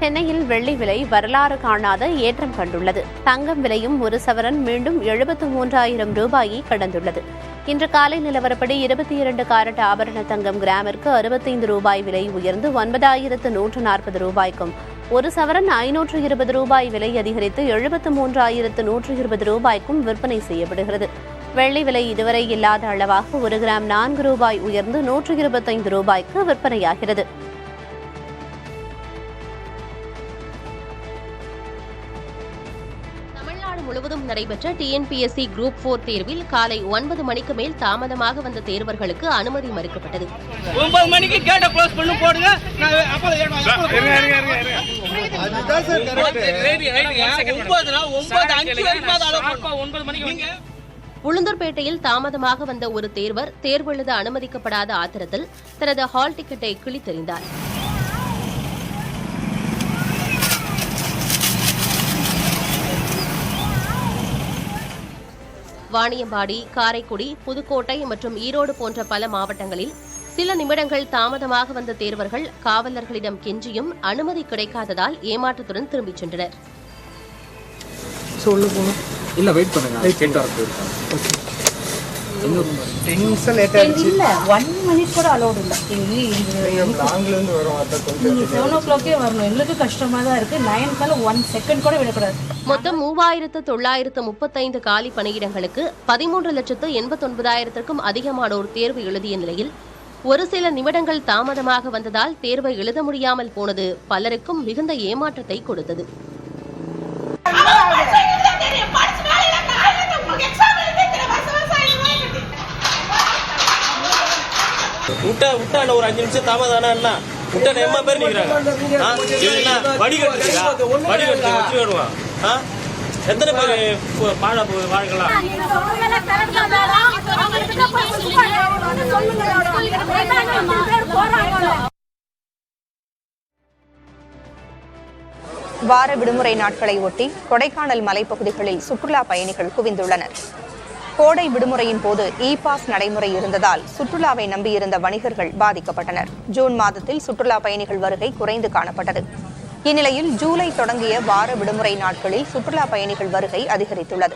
சென்னையில் வெள்ளி விலை வரலாறு காணாத ஏற்றம் கண்டுள்ளது. தங்கம் விலையும் ஒரு சவரன் மீண்டும் 73,000 ரூபாயை கடந்துள்ளது. இன்று காலை நிலவரப்படி 22 காரட் ஆபரண தங்கம் கிராமிற்கு 65 ரூபாய் விலை உயர்ந்து 9,140 ரூபாய்க்கும், ஒரு சவரன் 520 ரூபாய் விலை அதிகரித்து 73,120 ரூபாய்க்கும் விற்பனை செய்யப்படுகிறது. வெள்ளி விலை இதுவரை இல்லாத அளவாக 1 கிராம் 4 ரூபாய் உயர்ந்து 125 ரூபாய்க்கு விற்பனையாகிறது. தமிழ்நாடு முழுவதும் நடைபெற்ற டிஎன்பிஎஸ்சி குரூப் 4 தேர்வில் காலை 9 மணிக்கு மேல் தாமதமாக வந்த தேர்வர்களுக்கு அனுமதி மறுக்கப்பட்டது. 9 மணிக்கு கேட்ட க்ளோஸ் பண்ணி போடுங்க. உளுந்தூர்பேட்டையில் தாமதமாக வந்த ஒரு தேர்வர் தேர்வு எழுத அனுமதிக்கப்படாத ஆத்திரத்தில் தனது ஹால் டிக்கெட்டை கிழித்தெறிந்தார். வாணியம்பாடி, காரைக்குடி, புதுக்கோட்டை மற்றும் ஈரோடு போன்ற பல மாவட்டங்களில் சில நிமிடங்கள் தாமதமாக வந்த தேர்வர்கள் காவலர்களிடம் கெஞ்சியும் அனுமதி கிடைக்காததால் ஏமாற்றத்துடன் திரும்பிச் சென்றனர். மொத்தம் 3,935 காலி பணியிடங்களுக்கு 13,89,000க்கும் அதிகமானோர் தேர்வு எழுதிய நிலையில் ஒரு சில நிமிடங்கள் தாமதமாக வந்ததால் தேர்வை எழுத முடியாமல் போனது பலருக்கும் மிகுந்த ஏமாற்றத்தை கொடுத்தது. விட்டா ஒரு 5 நிமிஷம் தாமதானா என்ன விட்டா எம்மா பேர் நிக்கிறாங்க. எத்தனை பேர் வாழ்க்கலாம்? வார விடுமுறை நாட்களை ஒட்டி கொடைக்கானல் மலைப்பகுதிகளில் சுற்றுலா பயணிகள் குவிந்துள்ளனர். கோடை விடுமுறையின் போது இ-பாஸ் நடைமுறை இருந்ததால் சுற்றுலாவை நம்பியிருந்த வணிகர்கள் பாதிக்கப்பட்டனர். ஜூன் மாதத்தில் சுற்றுலா பயணிகள் வருகை குறைந்து காணப்பட்டது. இந்நிலையில் ஜூலை தொடங்கிய வார விடுமுறை நாட்களில் சுற்றுலா பயணிகள் வருகை அதிகரித்துள்ளது.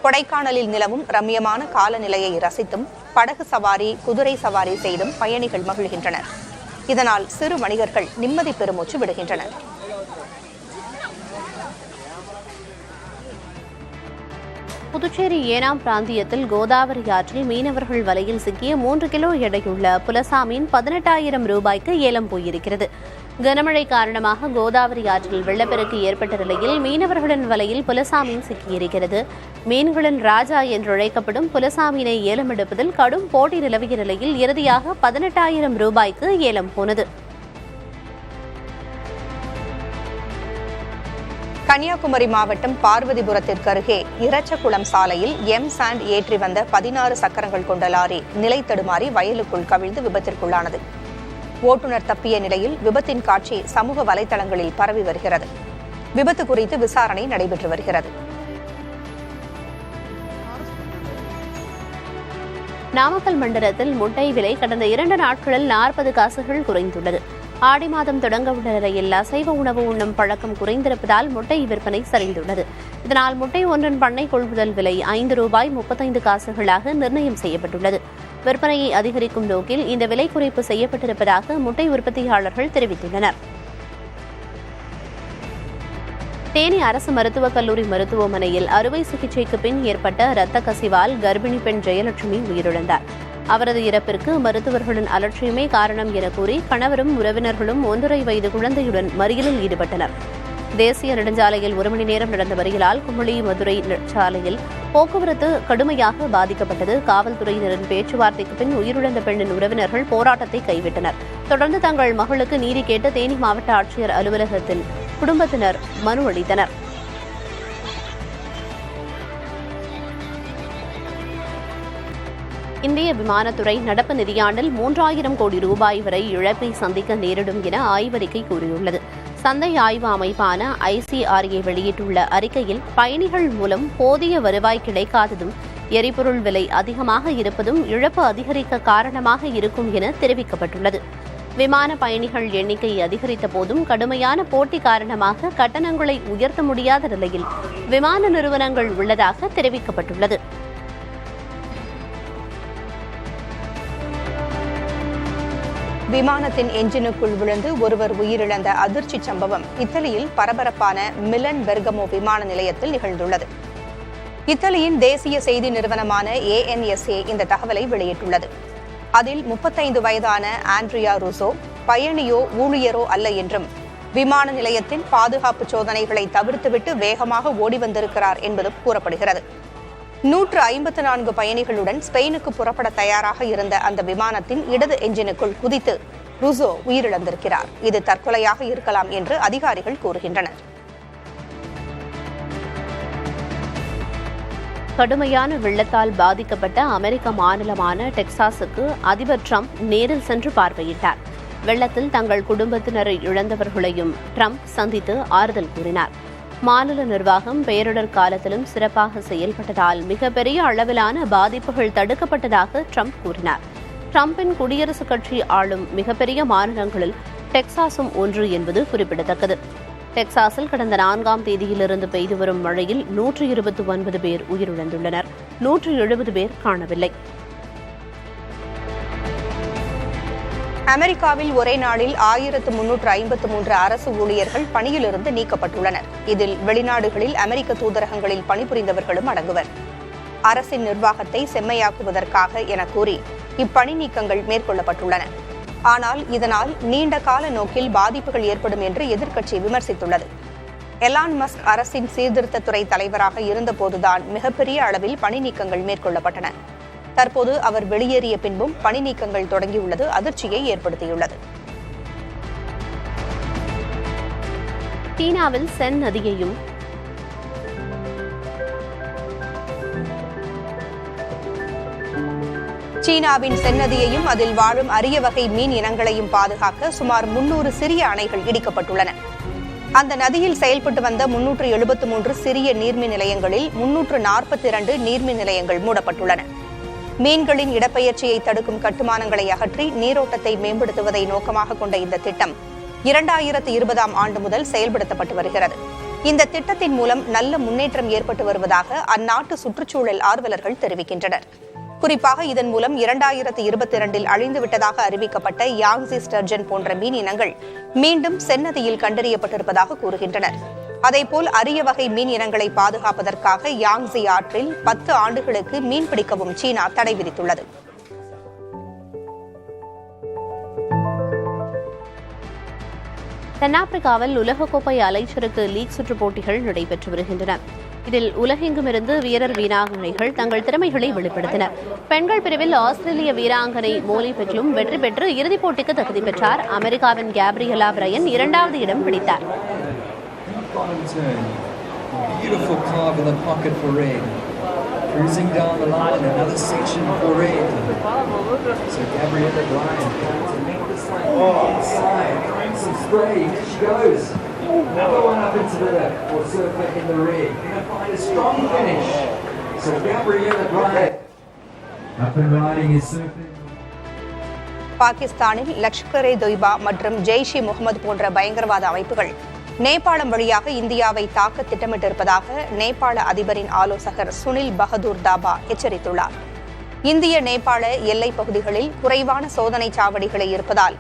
கொடைக்கானலில் நிலவும் ரம்மியமான காலநிலையை ரசித்தும் படகு சவாரி, குதிரை சவாரி செய்தும் பயணிகள் மகிழ்கின்றனர். இதனால் சிறு வணிகர்கள் நிம்மதி பெருமூச்சு விடுகின்றனர். புதுச்சேரி ஏனாம் பிராந்தியத்தில் கோதாவரி ஆற்றில் மீனவர்கள் வலையில் சிக்கிய 3 கிலோ எடையுள்ள புலசா மீன் 18,000 ரூபாய்க்கு ஏலம் போயிருக்கிறது. கனமழை காரணமாக கோதாவரி ஆற்றில் வெள்ளப்பெருக்கு ஏற்பட்ட நிலையில் மீனவர்களின் வலையில் புலசா மீன் சிக்கியிருக்கிறது. மீன்களின் ராஜா என்றழைக்கப்படும் புலசா மீனை ஏலம் எடுப்பதில் கடும் போட்டி நிலவிய நிலையில் இறுதியாக 18,000 ரூபாய்க்கு ஏலம் போனது. கன்னியாகுமரி மாவட்டம் பார்வதிபுரத்திற்கு அருகே இரச்சகுளம் சாலையில் சாண்ட் ஏற்றி வந்த 16 சக்கரங்கள் கொண்ட லாரி நிலை தடுமாறி வயலுக்குள் கவிழ்ந்து விபத்திற்குள்ளானது. ஓட்டுநர் தப்பிய நிலையில் விபத்தின் காட்சி சமூக வலைதளங்களில் பரவி வருகிறது. விபத்து குறித்து விசாரணை நடைபெற்று வருகிறது. நாமக்கல் மண்டலத்தில் முட்டை விலை கடந்த 2 நாட்களில் 40 காசுகள் குறைந்துள்ளது. ஆடி மாதம் தொடங்க உள்ள நிலையில் அசைவ உணவு உண்ணும் பழக்கம் குறைந்திருப்பதால் முட்டை விற்பனை சரிந்துள்ளது. இதனால் முட்டை ஒன்றின் பண்ணை கொள்முதல் விலை 5 ரூபாய் 35 காசுகளாக நிர்ணயம் செய்யப்பட்டுள்ளது. விற்பனையை அதிகரிக்கும் நோக்கில் இந்த விலை குறைப்பு செய்யப்பட்டிருப்பதாக முட்டை உற்பத்தியாளர்கள் தெரிவித்துள்ளனர். தேனி அரசு மருத்துவக் கல்லூரி மருத்துவமனையில் அறுவை சிகிச்சைக்கு பின் ஏற்பட்ட இரத்த கசிவால் கர்ப்பிணி பெண் ஜெயலட்சுமி உயிரிழந்தார். அவரது இறப்பிற்கு மருத்துவர்களின் அலட்சியமே காரணம் என கூறி கணவரும் உறவினர்களும் 1.5 வயது குழந்தையுடன் மறியலில் ஈடுபட்டனர். தேசிய நெடுஞ்சாலையில் 1 மணி நேரம் நடந்த மறியலால் குமுளி மதுரை சாலையில் போக்குவரத்து கடுமையாக பாதிக்கப்பட்டது. காவல்துறையினரின் பேச்சுவார்த்தைக்கு பின் உயிரிழந்த பெண்ணின் உறவினர்கள் போராட்டத்தை கைவிட்டனர். தொடர்ந்து தங்கள் மகளுக்கு நீதி கேட்டு தேனி மாவட்ட ஆட்சியர் அலுவலகத்தில் குடும்பத்தினர் மனு அளித்தனர். இந்திய விமானத்துறை நடப்பு நிதியாண்டில் 3,000 கோடி ரூபாய் வரை இழப்பை சந்திக்க நேரிடும் என ஆய்வறிக்கை கூறியுள்ளது. சந்தை ஆய்வு அமைப்பான ICRA வெளியிட்டுள்ள அறிக்கையில் பயணிகள் மூலம் போதிய வருவாய் கிடைக்காததும், எரிபொருள் விலை அதிகமாக இருப்பதும் இழப்பு அதிகரிக்க காரணமாக இருக்கும் என தெரிவிக்கப்பட்டுள்ளது. விமான பயணிகள் எண்ணிக்கை அதிகரித்த போதும் கடுமையான போட்டி காரணமாக கட்டணங்களை உயர்த்த முடியாத நிலையில் விமான நிறுவனங்கள் உள்ளதாக தெரிவிக்கப்பட்டுள்ளது. விமானத்தின் என்ஜினுக்குள் விழுந்து ஒருவர் உயிரிழந்த அதிர்ச்சி சம்பவம் இத்தாலியில் பரபரப்பான மிலன் பெர்கமோ விமான நிலையத்தில் நிகழ்ந்துள்ளது. இத்தாலியின் தேசிய செய்தி நிறுவனமான ANSA இந்த தகவலை வெளியிட்டுள்ளது. அதில் 35 வயதான ஆண்ட்ரியா ரூசோ பயணியோ ஊழியரோ அல்ல என்றும் விமான நிலையத்தின் பாதுகாப்பு சோதனைகளை தவிர்த்துவிட்டு வேகமாக ஓடி வந்திருக்கிறார் என்பதும் கூறப்படுகிறது. 154 பயணிகளுடன் ஸ்பெயினுக்கு புறப்பட தயாராக இருந்த அந்த விமானத்தின் இடது என்ஜினுக்குள் குதித்து ரூசோ உயிரிழந்திருக்கிறார். இது தற்கொலையாக இருக்கலாம் என்று அதிகாரிகள் கூறுகின்றனர். கடுமையான வெள்ளத்தால் பாதிக்கப்பட்ட அமெரிக்க மாநிலமான டெக்சாஸுக்கு அதிபர் ட்ரம்ப் நேரில் சென்று பார்வையிட்டார். வெள்ளத்தில் தங்கள் குடும்பத்தினரை இழந்தவர்களையும் ட்ரம்ப் சந்தித்து ஆறுதல் கூறினார். மாநில நிர்வாகம் பேரிடர் காலத்திலும் சிறப்பாக செயல்பட்டதால் மிகப்பெரிய அளவிலான பாதிப்புகள் தடுக்கப்பட்டதாக ட்ரம்ப் கூறினார். ட்ரம்பின் குடியரசுக் கட்சி ஆளும் மிகப்பெரிய மாநிலங்களில் டெக்சாஸும் ஒன்று என்பது குறிப்பிடத்தக்கது. டெக்சாஸில் கடந்த 4ஆம் தேதியிலிருந்து பெய்து வரும் மழையில் 129 பேர் உயிரிழந்துள்ளனர். 170 பேர் காணவில்லை. அமெரிக்காவில் ஒரே நாளில் 1353 அரசு ஊழியர்கள் பணியிலிருந்து நீக்கப்பட்டுள்ளனர். இதில் வெளிநாடுகளில் அமெரிக்க தூதரகங்களில் பணிபுரிந்தவர்களும் அடங்குவர். அரசின் நிர்வாகத்தை செம்மையாக்குவதற்காக என கூறி இப்பணி நீக்கங்கள் மேற்கொள்ளப்பட்டுள்ளன. ஆனால் இதனால் நீண்ட கால நோக்கில் பாதிப்புகள் ஏற்படும் என்று எதிர்க்கட்சி விமர்சித்துள்ளது. எலான் மஸ்க் அரசின் சீர்திருத்தத்துறை தலைவராக இருந்தபோதுதான் மிகப்பெரிய அளவில் பணி நீக்கங்கள் மேற்கொள்ளப்பட்டன. தற்போது அவர் வெளியேறிய பின்பும் பணி நீக்கங்கள் தொடங்கியுள்ளது அதிர்ச்சியை ஏற்படுத்தியுள்ளது. சீனாவில் சென் நதியையும் சீனாவின் செந்நதியையும் அதில் வாழும் அரிய வகை மீன் இனங்களையும் பாதுகாக்க சுமார் 300 சிறிய அணைகள் இடிக்கப்பட்டுள்ளன. அந்த நதியில் செயல்பட்டு வந்த 373 சிறிய நீர்மின் நிலையங்களில் 342 நீர்மின் நிலையங்கள் மூடப்பட்டுள்ளன. மீன்களின் இடப்பெயர்ச்சியை தடுக்கும் கட்டுமானங்களை அகற்றி நீரோட்டத்தை மேம்படுத்துவதை நோக்கமாக கொண்ட இந்த திட்டம் 2020ஆம் ஆண்டு முதல் செயல்படுத்தப்பட்டு வருகிறது. இந்த திட்டத்தின் மூலம் நல்ல முன்னேற்றம் ஏற்பட்டு வருவதாக அந்நாட்டு சுற்றுச்சூழல் ஆர்வலர்கள் தெரிவிக்கின்றனர். குறிப்பாக இதன் மூலம் 2022இல் அழிந்துவிட்டதாக அறிவிக்கப்பட்ட யாங்ஸி ஸ்டர்ஜன் போன்ற மீன் இனங்கள் மீண்டும் செந்நதியில் கண்டறியப்பட்டிருப்பதாக கூறுகின்றனர். அதேபோல் அரிய வகை மீன் இனங்களை பாதுகாப்பதற்காக யாங்ஸி ஆற்றில் 10 ஆண்டுகளுக்கு மீன் பிடிக்கவும் சீனா தடை விதித்துள்ளது. தென்னாப்பிரிக்காவில் உலகக்கோப்பை அலைச்சறுக்கு லீக் சுற்று போட்டிகள் நடைபெற்று வருகின்றன. இதில் உலகெங்குமிருந்து வீரர் வீராங்கனைகள் தங்கள் திறமைகளை வெளிப்படுத்தினர். பெண்கள் பிரிவில் ஆஸ்திரேலிய வீராங்கனை மோலி பெக்லும் வெற்றி பெற்று இறுதிப் போட்டிக்கு தகுதி பெற்றார். அமெரிக்காவின் கேப்ரியலா பிரையன் 2வது இடம் பிடித்தார். Cruising down the line, another section for red. So Gabriella Bryan to make this one inside. Some spray, here she goes. Another one up into the left for Surfer in the red. Gonna find a strong finish. So Gabriella Bryan. Up and riding is Surfer. பாகிஸ்தானில் லஷ்கர்-e-தொய்பா மற்றும் ஜெய்ஷ்-இ-முகமது போன்ற பயங்கரவாத அமைப்புகள் நேபாளம் வழியாக இந்தியாவை தாக்க திட்டமிட்டிருப்பதாக நேபாள அதிபரின் ஆலோசகர் சுனில் பகதூர் தாபா எச்சரித்துள்ளார். இந்திய நேபாள எல்லைப் பகுதிகளில் குறைவான சோதனை சாவடிகளை இருப்பதால்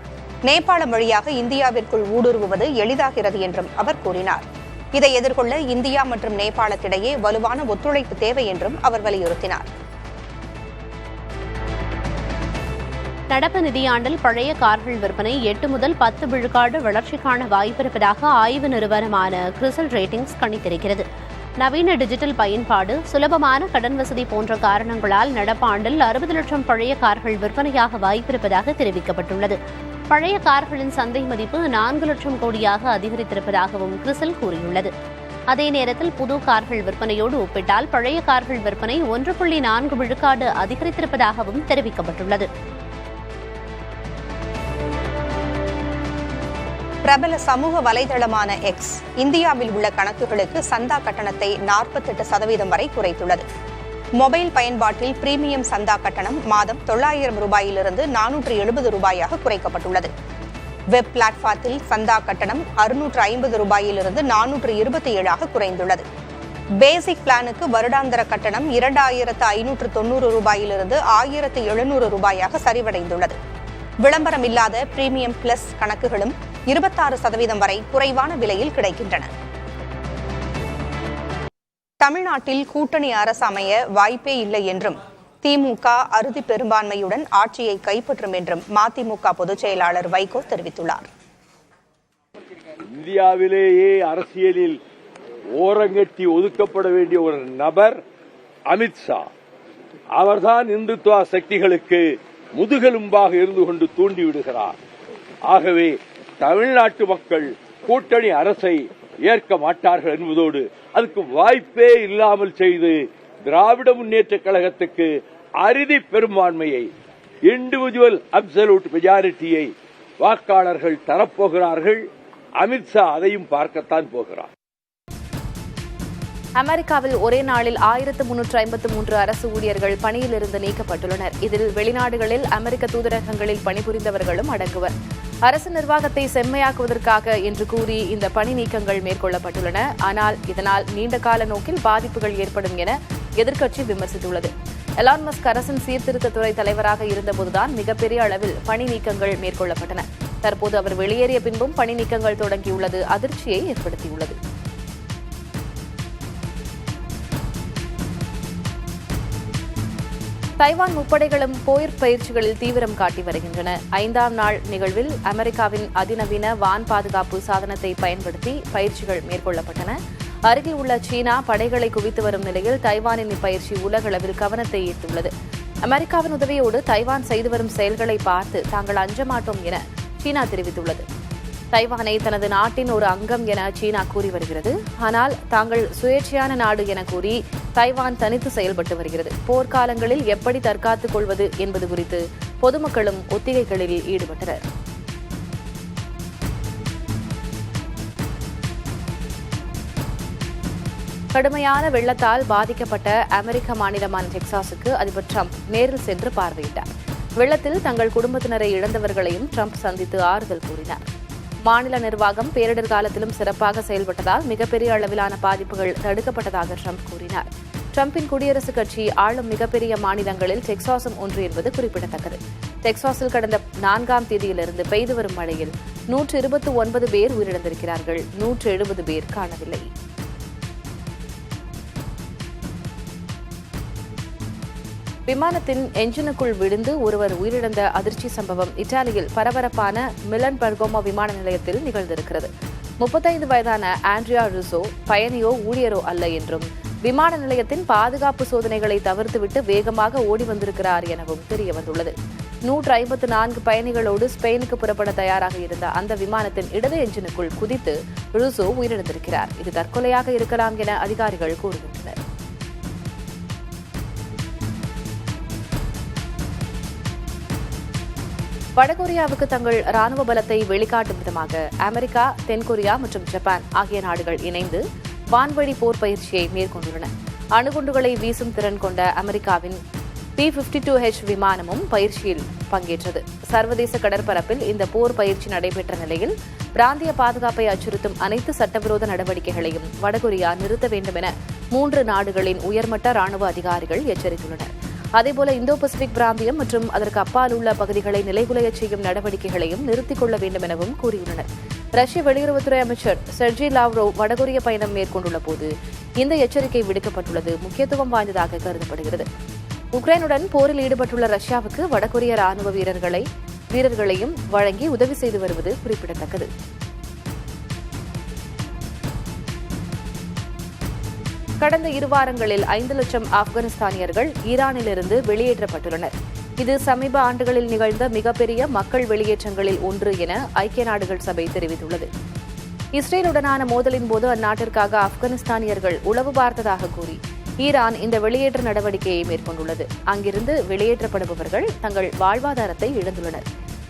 நேபாளம் வழியாக இந்தியாவிற்குள் ஊடுருவுவது எளிதாகிறது என்றும் அவர் கூறினார். இதை எதிர்கொள்ள இந்தியா மற்றும் நேபாளத்திடையே வலுவான ஒத்துழைப்பு தேவை என்றும் அவர் வலியுறுத்தினார். நடப்பு நிதியாண்டில் பழைய கார்கள் விற்பனை 8 முதல் 10 விழுக்காடு வளர்ச்சிக்கான வாய்ப்பிருப்பதாக ஆய்வு நிறுவனமான கிறிசல் ரேட்டிங்ஸ் கணித்திருக்கிறது. நவீன டிஜிட்டல் பயன்பாடு, சுலபமான கடன் வசதி போன்ற காரணங்களால் நடப்பாண்டில் 60 லட்சம் பழைய கார்கள் விற்பனையாக வாய்ப்பிருப்பதாக தெரிவிக்கப்பட்டுள்ளது. பழைய கார்களின் சந்தை மதிப்பு 4 லட்சம் கோடியாக அதிகரித்திருப்பதாகவும் கிறிசல் கூறியுள்ளது. அதே நேரத்தில் புது கார்கள் விற்பனையோடு ஒப்பிட்டால் பழைய கார்கள் விற்பனை 1.4 விழுக்காடு அதிகரித்திருப்பதாகவும் தெரிவிக்கப்பட்டுள்ளது. பிரபல சமூக வலைதளமான எக்ஸ் இந்தியாவில் உள்ள கணக்குகளுக்கு சந்தா கட்டணத்தை 48% வரை குறைத்துள்ளது. மொபைல் பயன்பாட்டில் பிரீமியம் சந்தா கட்டணம் மாதம் 900 ரூபாயிலிருந்து 470 ரூபாயாக குறைக்கப்பட்டுள்ளது. வெப் பிளாட்பார்த்தில் சந்தா கட்டணம் 650 ரூபாயிலிருந்து 427 குறைந்துள்ளது. பேசிக் பிளானுக்கு வருடாந்திர கட்டணம் 2590 ரூபாயிலிருந்து 1700 ரூபாயாக சரிவடைந்துள்ளது. விளம்பரம் இல்லாத பிரீமியம் பிளஸ் கணக்குகளும் 26% வரை குறைவான விலையில் கிடைக்கின்றன. தமிழ்நாட்டில் கூட்டணி அரசு அமைய வாய்ப்பே இல்லை என்றும் திமுக அறுதி பெரும்பான்மையுடன் ஆட்சியை கைப்பற்றும் என்றும் மதிமுக பொதுச் செயலாளர் வைகோ தெரிவித்துள்ளார். இந்தியாவிலேயே அரசியலில் ஓரங்கட்டி ஒதுக்கப்பட வேண்டிய ஒரு நபர் அமித்ஷா. அவர்தான் இந்துத்துவ சக்திகளுக்கு முதுகெலும்பாக இருந்து கொண்டு தூண்டிவிடுகிறார். ஆகவே தமிழ்நாட்டு மக்கள் கூட்டணி அரசை ஏற்க மாட்டார்கள் என்பதோடு அதுக்கு வாய்ப்பே இல்லாமல் செய்து திராவிட முன்னேற்ற கழகத்துக்கு அறுதி பெரும்பான்மையை, இண்டிவிஜுவல் அப்சல்யூட் மெஜாரிட்டியை வாக்காளர்கள் தரப்போகிறார்கள். அமித்ஷா அதையும் பார்க்கத்தான் போகிறார். அமெரிக்காவில் ஒரே நாளில் 1353 அரசு ஊழியர்கள் பணியிலிருந்து நீக்கப்பட்டுள்ளனர். இதில் வெளிநாடுகளில் அமெரிக்க தூதரகங்களில் பணிபுரிந்தவர்களும் அடங்குவர். அரசு நிர்வாகத்தை செம்மையாக்குவதற்காக என்று கூறி இந்த பணி நீக்கங்கள் மேற்கொள்ளப்பட்டுள்ளன. ஆனால் இதனால் நீண்டகால நோக்கில் பாதிப்புகள் ஏற்படும் என எதிர்க்கட்சி விமர்சித்துள்ளது. எலான் மஸ்க் அரசின் சீர்திருத்தத்துறை தலைவராக இருந்தபோதுதான் மிகப்பெரிய அளவில் பணி நீக்கங்கள் மேற்கொள்ளப்பட்டன. தற்போது அவர் வெளியேறிய பின்பும் பணி நீக்கங்கள் தொடங்கியுள்ளது அதிர்ச்சியை ஏற்படுத்தியுள்ளது. தைவான் முப்படைகளும் போர் பயிற்சிகளில் தீவிரம் காட்டி வருகின்றன. 5ஆம் நாள் நிகழ்வில் அமெரிக்காவின் அதிநவீன வான் பாதுகாப்பு சாதனத்தை பயன்படுத்தி பயிற்சிகள் மேற்கொள்ளப்பட்டன. அருகில் உள்ள சீனா படைகளை குவித்து வரும் நிலையில் தைவானின் இப்பயிற்சி உலகளவில் கவனத்தை ஈர்த்துள்ளது. அமெரிக்காவின் உதவியோடு தைவான் செய்து வரும் செயல்களை பார்த்து தாங்கள் அஞ்ச மாட்டோம் என சீனா தெரிவித்துள்ளது. தைவானை தனது நாட்டின் ஒரு அங்கம் என சீனா கூறி வருகிறது. ஆனால் தாங்கள் சுயேட்சையான நாடு என கூறி தைவான் தனித்து செயல்பட்டு வருகிறது. போர்க்காலங்களில் எப்படி தற்காத்துக் கொள்வது என்பது குறித்து பொதுமக்களும் ஒத்திகைகளில் ஈடுபட்டனர். கடுமையான வெள்ளத்தால் பாதிக்கப்பட்ட அமெரிக்க மாநிலமான டெக்சாஸுக்கு அதிபர் டிரம்ப் நேரில் சென்று பார்வையிட்டார். வெள்ளத்தில் தங்கள் குடும்பத்தினரை இழந்தவர்களையும் டிரம்ப் சந்தித்து ஆறுதல் கூறினார். மாநில நிர்வாகம் பேரிடர் காலத்திலும் சிறப்பாக செயல்பட்டதால் மிகப்பெரிய அளவிலான பாதிப்புகள் தடுக்கப்பட்டதாக டிரம்ப் கூறினார். டிரம்பின் குடியரசுக் கட்சி ஆளும் மிகப்பெரிய மாநிலங்களில் டெக்சாஸும் ஒன்று என்பது குறிப்பிடத்தக்கது. டெக்சாஸில் கடந்த 4ஆம் தேதியிலிருந்து பெய்து வரும் மழையில் 129 பேர் உயிரிழந்திருக்கிறார்கள். 170 பேர் காணவில்லை. விமானத்தின் என்ஜினுக்குள் விழுந்து ஒருவர் உயிரிழந்த அதிர்ச்சி சம்பவம் இத்தாலியில் பரபரப்பான மிலன் பெர்கோமோ விமான நிலையத்தில் நிகழ்ந்திருக்கிறது. 35 வயதான ஆண்ட்ரியா ருசோ பயணியோ ஊழியரோ அல்ல என்றும் விமான நிலையத்தின் பாதுகாப்பு சோதனைகளை தவிர்த்துவிட்டு வேகமாக ஓடி வந்திருக்கிறார் எனவும் தெரியவந்துள்ளது. 154 பயணிகளோடு ஸ்பெயினுக்கு புறப்பட தயாராக இருந்த அந்த விமானத்தின் இடது என்ஜினுக்குள் குதித்து ருசோ உயிரிழந்திருக்கிறார். இது தற்கொலையாக இருக்கலாம் என அதிகாரிகள் கூறுகின்றனர். வடகொரியாவுக்கு தங்கள் ராணுவ பலத்தை வெளிக்காட்டும் விதமாக அமெரிக்கா, தென்கொரியா மற்றும் ஜப்பான் ஆகிய நாடுகள் இணைந்து வான்வழி போர் பயிற்சியை மேற்கொண்டுள்ளன. அணுகுண்டுகளை வீசும் திறன் கொண்ட அமெரிக்காவின் P-52H விமானமும் பயிற்சியில் பங்கேற்றது. சர்வதேச கடற்பரப்பில் இந்த போர் பயிற்சி நடைபெற்ற நிலையில் பிராந்திய பாதுகாப்பை அச்சுறுத்தும் அனைத்து சட்டவிரோத நடவடிக்கைகளையும் வடகொரியா நிறுத்த வேண்டும் என 3 நாடுகளின் உயர்மட்ட ராணுவ அதிகாரிகள் எச்சரித்துள்ளனர். அதேபோல இந்தோ பசிபிக் பிராந்தியம் மற்றும் அதற்கு அப்பால் உள்ள பகுதிகளை நிலைகுலையச் செய்யும் நடவடிக்கைகளையும் நிறுத்திக் கொள்ள வேண்டும் எனவும் கூறியுள்ளனர். ரஷ்ய வெளியுறவுத்துறை அமைச்சர் செர்ஜி லாவ்ரோவ் வடகொரிய பயணம் மேற்கொண்டுள்ள போது இந்த எச்சரிக்கை விடுக்கப்பட்டுள்ளது முக்கியத்துவம் வாய்ந்ததாக கருதப்படுகிறது. உக்ரைனுடன் போரில் ஈடுபட்டுள்ள ரஷ்யாவுக்கு வடகொரிய ராணுவ வீரர்களையும் வழங்கி உதவி செய்து வருவது குறிப்பிடத்தக்கது. கடந்த 2 வாரங்களில் 5 லட்சம் ஆப்கானிஸ்தானியர்கள் ஈரானிலிருந்து வெளியேற்றப்பட்டுள்ளனர். இது சமீப ஆண்டுகளில் நிகழ்ந்த மிகப்பெரிய மக்கள் வெளியேற்றங்களில் ஒன்று என ஐக்கிய நாடுகள் சபை தெரிவித்துள்ளது. இஸ்ரேலுடனான மோதலின் போது அந்நாட்டிற்காக ஆப்கானிஸ்தானியர்கள் உளவு பார்த்ததாக கூறி ஈரான் இந்த வெளியேற்ற நடவடிக்கையை மேற்கொண்டுள்ளது. அங்கிருந்து வெளியேற்றப்படுபவர்கள் தங்கள் வாழ்வாதாரத்தை இழந்துள்ளனர்.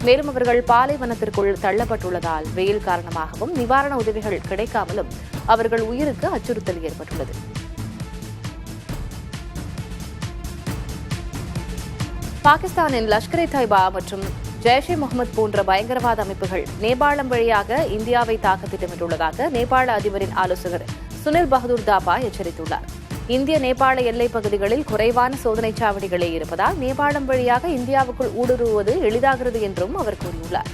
மேலும் அவர்கள் பாலைவனத்திற்குள் தள்ளப்பட்டுள்ளதால் வெயில் காரணமாகவும் நிவாரண உதவிகள் கிடைக்காமலும் அவர்கள் உயிருக்கு அச்சுறுத்தல் ஏற்பட்டுள்ளது. பாகிஸ்தானின் லஷ்கர்-இ-தொய்பா மற்றும் ஜெய்ஷ்-இ முகமது போன்ற பயங்கரவாத அமைப்புகள் நேபாளம் வழியாக இந்தியாவை தாக்க திட்டமிட்டுள்ளதாக நேபாள அதிபரின் ஆலோசகர் சுனில் பகதூர் தாபா எச்சரித்துள்ளார். இந்திய நேபாள எல்லைப் பகுதிகளில் குறைவான சோதனைச் சாவடிகளே இருப்பதால் நேபாளம் வழியாக இந்தியாவுக்குள் ஊடுருவுவது எளிதாகிறது என்றும் அவர் கூறியுள்ளார்.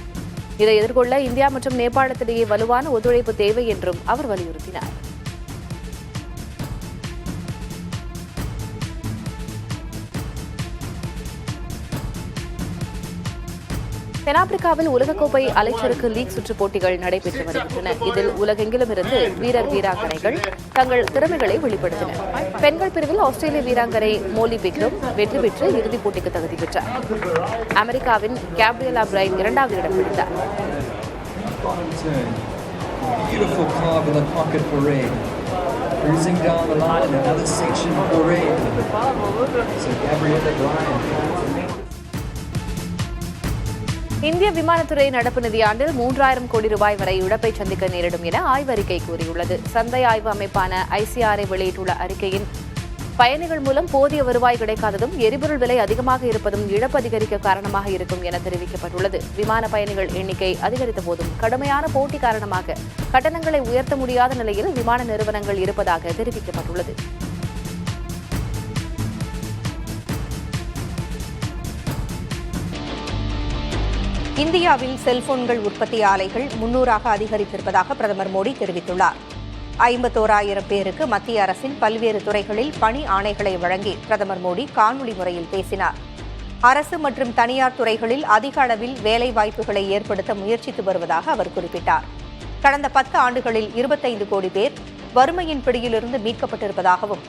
இதை எதிர்கொள்ள இந்தியா மற்றும் நேபாளத்திடையே வலுவான ஒத்துழைப்பு தேவை என்றும் அவர் வலியுறுத்தினார். தென்னாப்பிரிக்காவில் உலகக்கோப்பை அலைச்சறுக்கு லீக் சுற்றுப் போட்டிகள் நடைபெற்று வருகின்றன. இதில் உலகெங்கிலும் இருந்து வீரர் வீராங்கனைகள் தங்கள் திறமைகளை வெளிப்படுத்தினர். பெண்கள் பிரிவில் ஆஸ்திரேலிய வீராங்கனை மோலி பிக்ரம் வெற்றி பெற்று இறுதிப் போட்டிக்கு தகுதி பெற்றார். அமெரிக்காவின் கேப்ரியலா பிரைன் இரண்டாவது இடம் பிடித்தார். இந்திய விமானத்துறை நடப்பு நிதியாண்டில் 3000 கோடி ரூபாய் வரை இழப்பை சந்திக்க நேரிடும் என ஆய்வறிக்கை கூறியுள்ளது. சந்தை ஆய்வு அமைப்பான ICRA வெளியிட்டுள்ள அறிக்கையின் பயணிகள் மூலம் போதிய வருவாய் கிடைக்காததும் எரிபொருள் விலை அதிகமாக இருப்பதும் இழப்பு அதிகரிக்க காரணமாக இருக்கும் என தெரிவிக்கப்பட்டுள்ளது. விமான பயணிகள் எண்ணிக்கை அதிகரித்த போதும் கடுமையான போட்டி காரணமாக கட்டணங்களை உயர்த்த முடியாத நிலையில் விமான நிறுவனங்கள் இருப்பதாக தெரிவிக்கப்பட்டுள்ளது. இந்தியாவில் செல்போன்கள் உற்பத்தி ஆலைகள் 300ஆக அதிகரித்திருப்பதாக பிரதமர் மோடி தெரிவித்துள்ளார். 51,000 பேருக்கு மத்திய அரசின் பல்வேறு துறைகளில் பணி ஆணைகளை வழங்கி பிரதமர் மோடி காணொலி முறையில் பேசினார். அரசு மற்றும் தனியார் துறைகளில் அதிக அளவில் வேலைவாய்ப்புகளை ஏற்படுத்த முயற்சித்து வருவதாக அவர் குறிப்பிட்டார். கடந்த 10 ஆண்டுகளில் 25 கோடி பேர் வறுமையின் பிடியிலிருந்து மீட்கப்பட்டிருப்பதாகவும்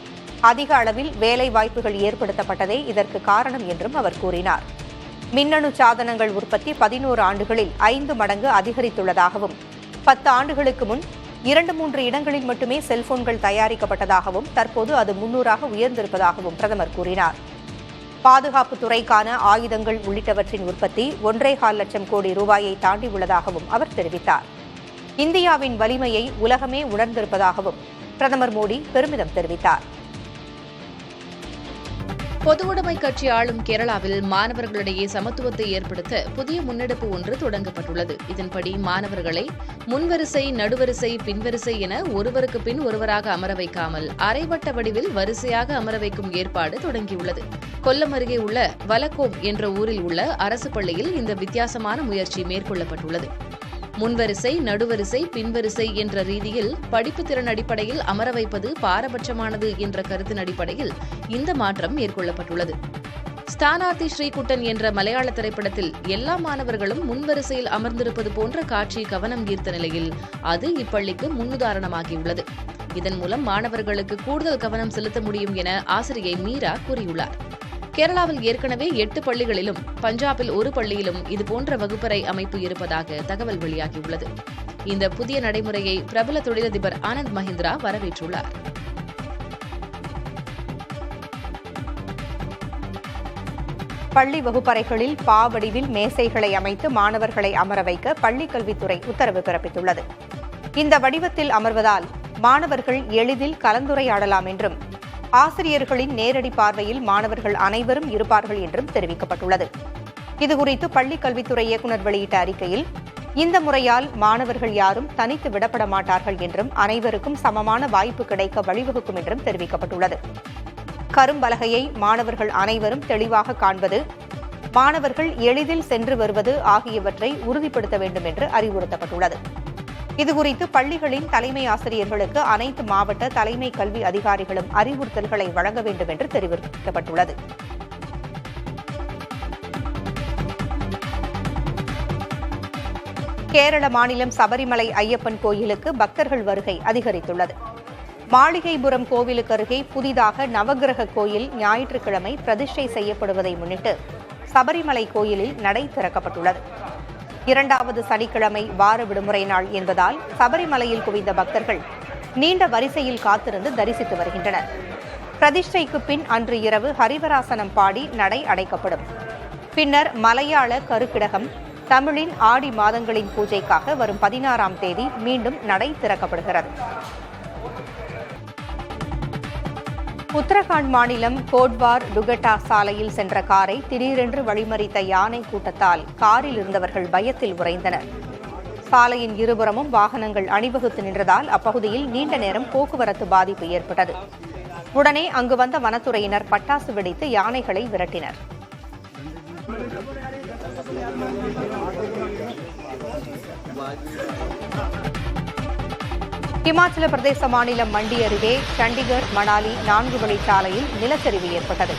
அதிக அளவில் வேலைவாய்ப்புகள் ஏற்படுத்தப்பட்டதே இதற்கு காரணம் என்றும் அவர் கூறினார். மின்னணு சாதனங்கள் உற்பத்தி 11 ஆண்டுகளில் 5 மடங்கு அதிகரித்துள்ளதாகவும் 10 ஆண்டுகளுக்கு முன் 2-3 இடங்களில் மட்டுமே செல்போன்கள் தயாரிக்கப்பட்டதாகவும் தற்போது அது 300ஆக உயர்ந்திருப்பதாகவும் பிரதமர் கூறினார். பாதுகாப்பு துறைக்கான ஆயுதங்கள் உள்ளிட்டவற்றின் உற்பத்தி 1.25 லட்சம் கோடி ரூபாயை தாண்டியுள்ளதாகவும் அவர் தெரிவித்தார். இந்தியாவின் வலிமையை உலகமே உணர்ந்திருப்பதாகவும் பிரதமர் மோடி பெருமிதம் தெரிவித்தார். பொதுவுடைமை கட்சி ஆளும் கேரளாவில் மாணவர்களிடையே சமத்துவத்தை ஏற்படுத்த புதிய முன்னெடுப்பு ஒன்று தொடங்கப்பட்டுள்ளது. இதன்படி மாணவர்களை முன்வரிசை, நடுவரிசை, பின்வரிசை என ஒருவருக்கு பின் ஒருவராக அமர வைக்காமல் அரைவட்ட வடிவில் வரிசையாக அமர வைக்கும் ஏற்பாடு தொடங்கியுள்ளது. கொல்லம் அருகே உள்ள வலக்கோம் என்ற ஊரில் உள்ள அரசு பள்ளியில் இந்த வித்தியாசமான முயற்சி மேற்கொள்ளப்பட்டுள்ளது. முன்வரிசை, நடுவரிசை, பின்வரிசை என்ற ரீதியில் படிப்பு திறன் அடிப்படையில் அமர வைப்பது பாரபட்சமானது என்ற கருத்தின் அடிப்படையில் இந்த மாற்றம் மேற்கொள்ளப்பட்டுள்ளது. ஸ்தானார்த்தி ஸ்ரீகுட்டன் என்ற மலையாள திரைப்படத்தில் எல்லா மாணவர்களும் முன்வரிசையில் அமர்ந்திருப்பது போன்ற காட்சி கவனம் ஈர்த்த நிலையில் அது இப்பள்ளிக்கு முன்னுதாரணமாகியுள்ளது. இதன் மூலம் மாணவர்களுக்கு கூடுதல் கவனம் செலுத்த முடியும் என ஆசிரியை மீரா கூறியுள்ளார். கேரளாவில் ஏற்கனவே 8 பள்ளிகளிலும் பஞ்சாபில் 1 பள்ளியிலும் இதுபோன்ற வகுப்பறை அமைப்பு இருப்பதாக தகவல் வெளியாகியுள்ளது. இந்த புதிய நடைமுறையை பிரபல தொழிலதிபர் ஆனந்த் மஹிந்திரா வரவேற்றுள்ளார். பள்ளி வகுப்பறைகளில் பாவடிவில் மேசைகளை அமைத்து மாணவர்களை அமர வைக்க பள்ளிக் கல்வித்துறை உத்தரவு பிறப்பித்துள்ளது. இந்த வடிவத்தில் அமர்வதால் மாணவர்கள் எளிதில் கலந்துரையாடலாம் என்றும் ஆசிரியர்களின் நேரடி பார்வையில் மாணவர்கள் அனைவரும் இருப்பார்கள் என்றும் தெரிவிக்கப்பட்டுள்ளது. இதுகுறித்து பள்ளிக் கல்வித்துறை இயக்குநர் வெளியிட்ட அறிக்கையில் இந்த முறையால் மாணவர்கள் யாரும் தனித்து விடப்பட மாட்டார்கள் என்றும் அனைவருக்கும் சமமான வாய்ப்பு கிடைக்க வழிவகுக்கும் என்றும் தெரிவிக்கப்பட்டுள்ளது. கரும்பலகையை மாணவர்கள் அனைவரும் தெளிவாக காண்பது, மாணவர்கள் எளிதில் சென்று வருவது ஆகியவற்றை உறுதிப்படுத்த வேண்டும் என்று அறிவுறுத்தப்பட்டுள்ளது. இதுகுறித்து பள்ளிகளின் தலைமை ஆசிரியர்களுக்கு அனைத்து மாவட்ட தலைமை கல்வி அதிகாரிகளும் அறிவுறுத்தல்களை வழங்க வேண்டும் என்று தெரிவிக்கப்பட்டுள்ளது. கேரள மாநிலம் சபரிமலை ஐயப்பன் கோயிலுக்கு பக்தர்கள் வருகை அதிகரித்துள்ளது. மாளிகைபுரம் கோவிலுக்கு அருகே புதிதாக நவகிரக கோயில் ஞாயிற்றுக்கிழமை பிரதிஷ்டை செய்யப்படுவதை முன்னிட்டு சபரிமலை கோயிலில் நடை திறக்கப்பட்டுள்ளது. 2வது சனிக்கிழமை வார விடுமுறை நாள் என்பதால் சபரிமலையில் குவிந்த பக்தர்கள் நீண்ட வரிசையில் காத்திருந்து தரிசித்து வருகின்றனர். பிரதிஷ்டைக்கு பின் அன்று இரவு ஹரிவராசனம் பாடி நடை அடைக்கப்படும். பின்னர் மலையாள கருக்கிடகம், தமிழின் ஆடி மாதங்களின் பூஜைக்காக வரும் 16ஆம் தேதி மீண்டும் நடை திறக்கப்படுகிறது. உத்தரகாண்ட் மாநிலம் கோட்வார் டுகட்டா சாலையில் சென்ற காரை திடீரென்று வழிமறித்த யானை கூட்டத்தால் காரில் இருந்தவர்கள் பயத்தில் உறைந்தனர். சாலையின் இருபுறமும் வாகனங்கள் அணிவகுத்து நின்றதால் அப்பகுதியில் நீண்ட நேரம் போக்குவரத்து பாதிப்பு ஏற்பட்டது. உடனே அங்கு வந்த வனத்துறையினர் பட்டாசு வெடித்து யானைகளை விரட்டினர். இமாச்சல பிரதேச மாநிலம் மண்டி அருகே சண்டிகர் மணாலி 4 வழிச்சாலையில் நிலச்சரிவு ஏற்பட்டது.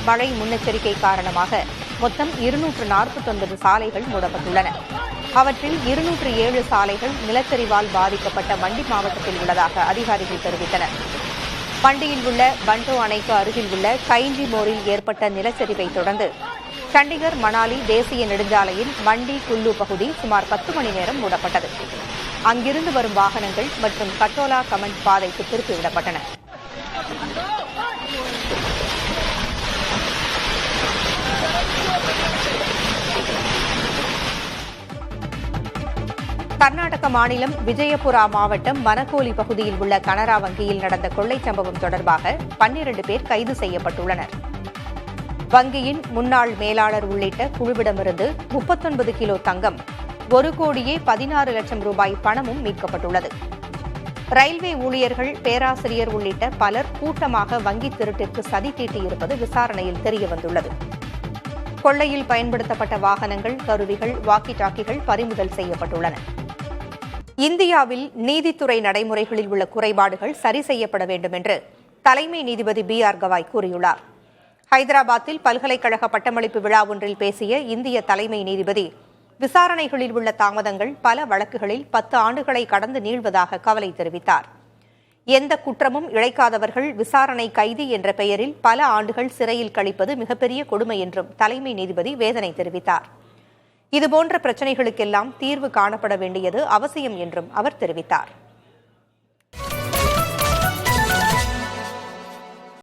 மழை முன்னெச்சரிக்கை காரணமாக மொத்தம் 249 சாலைகள் மூடப்பட்டுள்ளன. அவற்றில் 207 சாலைகள் நிலச்சரிவால் பாதிக்கப்பட்ட மண்டி மாவட்டத்தில் உள்ளதாக அதிகாரிகள் தெரிவித்தனர். மண்டியில் உள்ள பண்டோ அணைக்கு அருகில் உள்ள கைஞ்சி மோரில் ஏற்பட்ட நிலச்சரிவை தொடர்ந்து சண்டிகர் மணாலி தேசிய நெடுஞ்சாலையின் மண்டி குல்லு பகுதி சுமார் 10 மணி நேரம் மூடப்பட்டது. அங்கிருந்து வரும் வாகனங்கள் மற்றும் கட்டோலா கமண்ட் பாதைக்கு திருப்பிவிடப்பட்டன. கர்நாடக மாநிலம் விஜயபுரா மாவட்டம் மனக்கோலி பகுதியில் உள்ள கனரா வங்கியில் நடந்த கொள்ளை சம்பவம் தொடர்பாக 12 பேர் கைது செய்யப்பட்டுள்ளனர். வங்கியின் முன்னாள் மேலாளர் உள்ளிட்ட குழுவிடமிருந்து 39 கிலோ தங்கம், 1,16 லட்சம் ரூபாய் பணமும் மீட்கப்பட்டுள்ளது. ரயில்வே ஊழியர்கள், பேராசிரியர் உள்ளிட்ட பலர் கூட்டமாக வங்கி திருட்டிற்கு சதி தீட்டியிருப்பது விசாரணையில் தெரியவந்துள்ளது. கொள்ளையில் பயன்படுத்தப்பட்ட வாகனங்கள், கருவிகள், வாக்கி டாக்கிகள் பறிமுதல் செய்யப்பட்டுள்ளன. இந்தியாவில் நீதித்துறை நடைமுறைகளில் உள்ள குறைபாடுகள் சரி செய்யப்பட வேண்டும் என்று தலைமை நீதிபதி BR கவாய் கூறியுள்ளார். ஹைதராபாத்தில் பல்கலைக்கழக பட்டமளிப்பு விழா ஒன்றில் பேசிய இந்திய தலைமை நீதிபதி, விசாரணைகளில் உள்ள தாமதங்கள் பல வழக்குகளில் 10 ஆண்டுகளை கடந்து நீள்வதாக கவலை தெரிவித்தார். எந்த குற்றமும் இழைக்காதவர்கள் விசாரணை கைதி என்ற பெயரில் பல ஆண்டுகள் சிறையில் கழிப்பது மிகப்பெரிய கொடுமை என்றும் தலைமை நீதிபதி வேதனை தெரிவித்தார். இதுபோன்ற பிரச்சினைகளுக்கெல்லாம் தீர்வு காணப்பட வேண்டியது அவசியம் என்றும் அவர் தெரிவித்தார்.